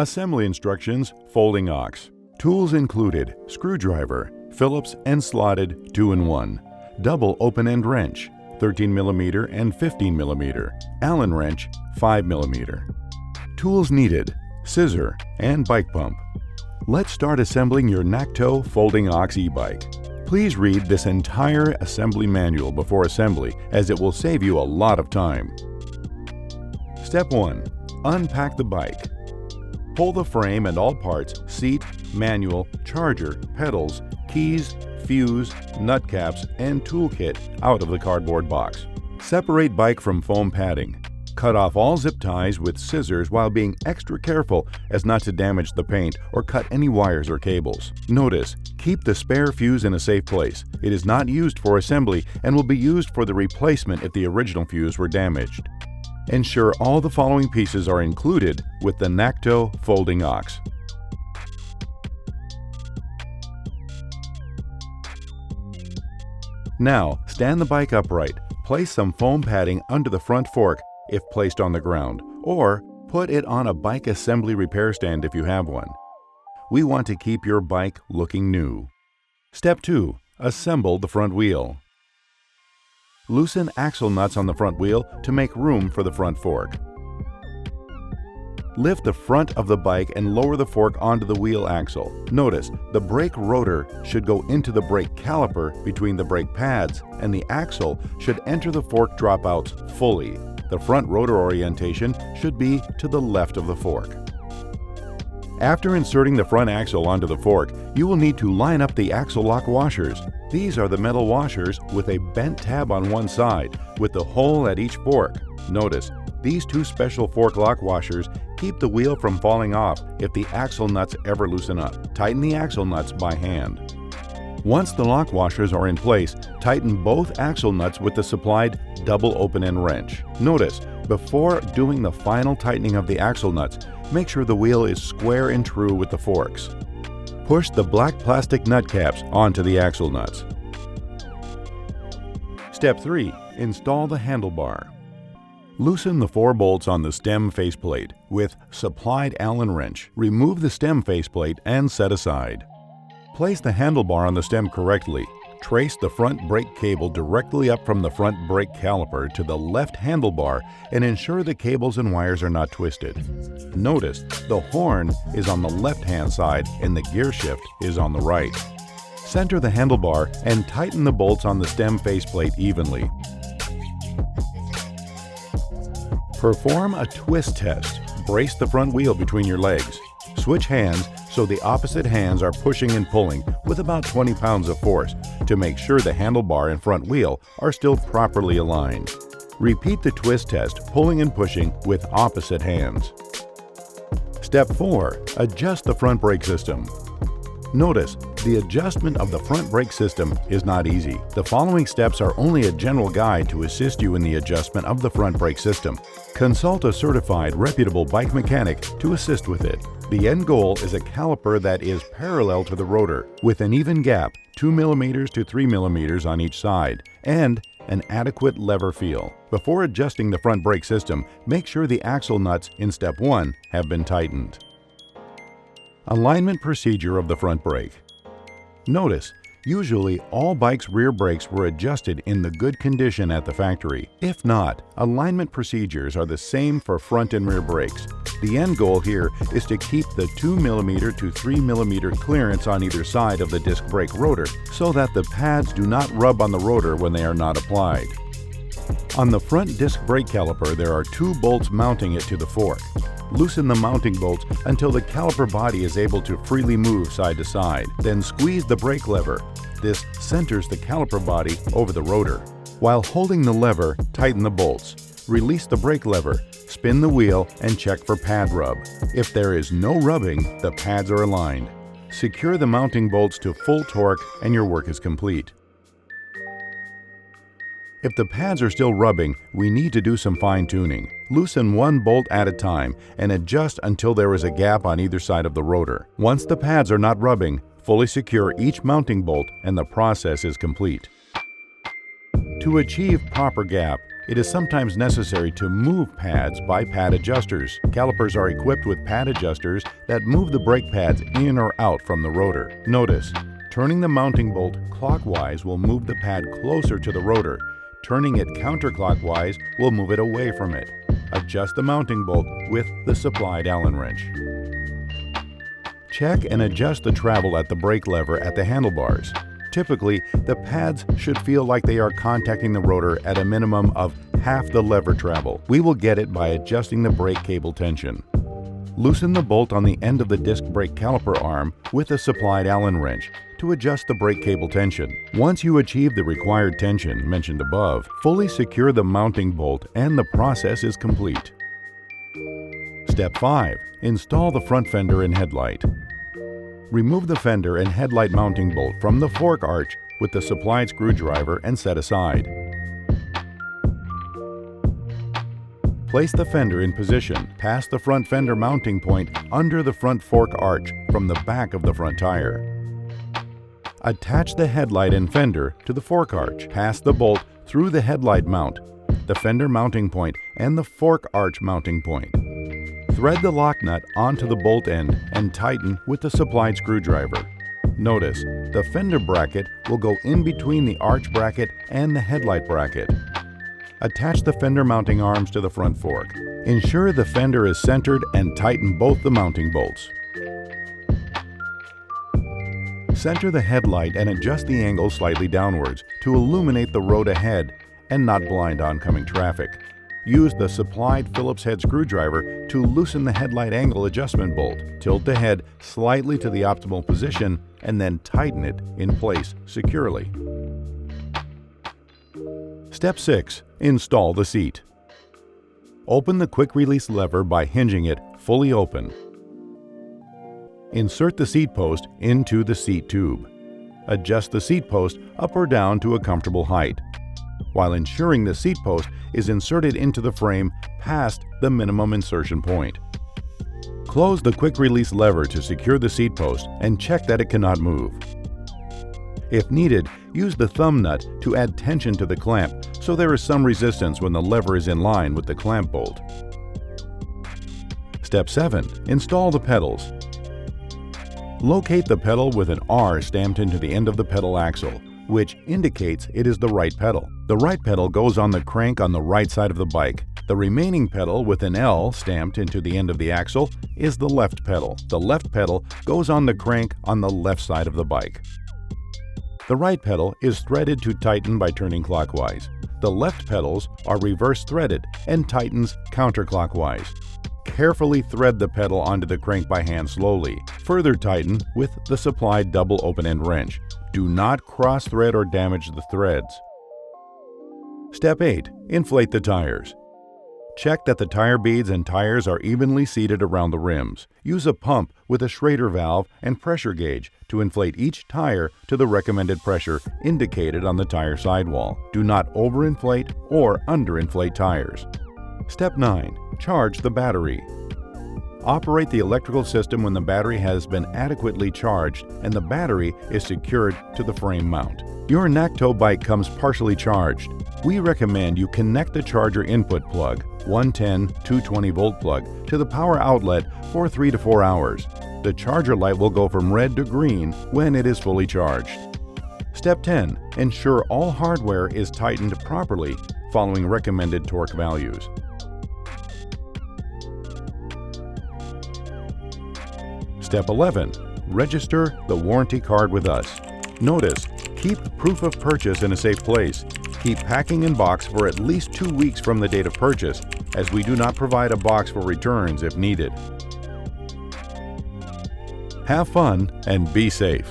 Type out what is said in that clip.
Assembly instructions, folding ox. Tools included: screwdriver, Phillips and slotted 2-in-1, double open-end wrench, 13mm and 15mm, Allen wrench, 5mm. Tools needed: scissor and bike pump. Let's start assembling your Nakto folding ox e-bike. Please read this entire assembly manual before assembly, as it will save you a lot of time. Step 1. Unpack the bike. Pull the frame and all parts, seat, manual, charger, pedals, keys, fuse, nut caps, and toolkit out of the cardboard box. Separate bike from foam padding. Cut off all zip ties with scissors while being extra careful as not to damage the paint or cut any wires or cables. Notice, keep the spare fuse in a safe place. It is not used for assembly and will be used for the replacement if the original fuse were damaged. Ensure all the following pieces are included with the Nakto folding ox. Now, stand the bike upright. Place some foam padding under the front fork if placed on the ground, or put it on a bike assembly repair stand if you have one. We want to keep your bike looking new. Step 2. Assemble the front wheel. Loosen axle nuts on the front wheel to make room for the front fork. Lift the front of the bike and lower the fork onto the wheel axle. Notice, the brake rotor should go into the brake caliper between the brake pads, and the axle should enter the fork dropouts fully. The front rotor orientation should be to the left of the fork. After inserting the front axle onto the fork, you will need to line up the axle lock washers. These are the metal washers with a bent tab on one side, with the hole at each fork. Notice, these two special fork lock washers keep the wheel from falling off if the axle nuts ever loosen up. Tighten the axle nuts by hand. Once the lock washers are in place, tighten both axle nuts with the supplied double open-end wrench. Notice, before doing the final tightening of the axle nuts, make sure the wheel is square and true with the forks. Push the black plastic nut caps onto the axle nuts. Step 3. Install the handlebar. Loosen the 4 bolts on the stem faceplate with supplied Allen wrench. Remove the stem faceplate and set aside. Place the handlebar on the stem correctly. Trace the front brake cable directly up from the front brake caliper to the left handlebar and ensure the cables and wires are not twisted. Notice, the horn is on the left-hand side and the gear shift is on the right. Center the handlebar and tighten the bolts on the stem faceplate evenly. Perform a twist test. Brace the front wheel between your legs. Switch hands so the opposite hands are pushing and pulling with about 20 pounds of force to make sure the handlebar and front wheel are still properly aligned. Repeat the twist test, pulling and pushing with opposite hands. Step 4. Adjust the front brake system. Notice, the adjustment of the front brake system is not easy. The following steps are only a general guide to assist you in the adjustment of the front brake system. Consult a certified, reputable bike mechanic to assist with it. The end goal is a caliper that is parallel to the rotor, with an even gap, 2mm to 3mm on each side, and an adequate lever feel. Before adjusting the front brake system, make sure the axle nuts in Step 1 have been tightened. Alignment procedure of the front brake. Notice, usually all bikes' rear brakes were adjusted in the good condition at the factory. If not, alignment procedures are the same for front and rear brakes. The end goal here is to keep the 2mm to 3mm clearance on either side of the disc brake rotor so that the pads do not rub on the rotor when they are not applied. On the front disc brake caliper, there are 2 bolts mounting it to the fork. Loosen the mounting bolts until the caliper body is able to freely move side to side. Then squeeze the brake lever. This centers the caliper body over the rotor. While holding the lever, tighten the bolts. Release the brake lever, spin the wheel, and check for pad rub. If there is no rubbing, the pads are aligned. Secure the mounting bolts to full torque and your work is complete. If the pads are still rubbing, we need to do some fine-tuning. Loosen 1 bolt at a time and adjust until there is a gap on either side of the rotor. Once the pads are not rubbing, fully secure each mounting bolt and the process is complete. To achieve proper gap, It is sometimes necessary to move pads by pad adjusters. Calipers are equipped with pad adjusters that move the brake pads in or out from the rotor. Notice, turning the mounting bolt clockwise will move the pad closer to the rotor. Turning it counterclockwise will move it away from it. Adjust the mounting bolt with the supplied Allen wrench. Check and adjust the travel at the brake lever at the handlebars. Typically, the pads should feel like they are contacting the rotor at a minimum of half the lever travel. We will get it by adjusting the brake cable tension. Loosen the bolt on the end of the disc brake caliper arm with a supplied Allen wrench to adjust the brake cable tension. Once you achieve the required tension mentioned above, fully secure the mounting bolt and the process is complete. Step 5. Install the front fender and headlight. Remove the fender and headlight mounting bolt from the fork arch with the supplied screwdriver and set aside. Place the fender in position past the front fender mounting point under the front fork arch from the back of the front tire. Attach the headlight and fender to the fork arch. Pass the bolt through the headlight mount, the fender mounting point, and the fork arch mounting point. Thread the lock nut onto the bolt end and tighten with the supplied screwdriver. Notice, the fender bracket will go in between the arch bracket and the headlight bracket. Attach the fender mounting arms to the front fork. Ensure the fender is centered and tighten both the mounting bolts. Center the headlight and adjust the angle slightly downwards to illuminate the road ahead and not blind oncoming traffic. Use the supplied Phillips head screwdriver to loosen the headlight angle adjustment bolt. Tilt the head slightly to the optimal position and then tighten it in place securely. Step 6. Install the seat. Open the quick release lever by hinging it fully open. Insert the seat post into the seat tube. Adjust the seat post up or down to a comfortable height, while ensuring the seat post is inserted into the frame past the minimum insertion point. Close the quick release lever to secure the seat post and check that it cannot move. If needed, use the thumb nut to add tension to the clamp so there is some resistance when the lever is in line with the clamp bolt. Step 7. Install the pedals. Locate the pedal with an R stamped into the end of the pedal axle, which indicates it is the right pedal. The right pedal goes on the crank on the right side of the bike. The remaining pedal with an L stamped into the end of the axle is the left pedal. The left pedal goes on the crank on the left side of the bike. The right pedal is threaded to tighten by turning clockwise. The left pedals are reverse threaded and tightens counterclockwise. Carefully thread the pedal onto the crank by hand slowly. Further tighten with the supplied double open-end wrench. Do not cross-thread or damage the threads. Step 8. Inflate the tires. Check that the tire beads and tires are evenly seated around the rims. Use a pump with a Schrader valve and pressure gauge to inflate each tire to the recommended pressure indicated on the tire sidewall. Do not overinflate or underinflate tires. Step 9. Charge the battery. Operate the electrical system when the battery has been adequately charged and the battery is secured to the frame mount. Your Nakto bike comes partially charged. We recommend you connect the charger input plug, 110-220 volt plug, to the power outlet for 3 to 4 hours. The charger light will go from red to green when it is fully charged. Step 10. Ensure all hardware is tightened properly following recommended torque values. Step 11. Register the warranty card with us. Notice, keep proof of purchase in a safe place. Keep packing in box for at least 2 weeks from the date of purchase, as we do not provide a box for returns if needed. Have fun and be safe.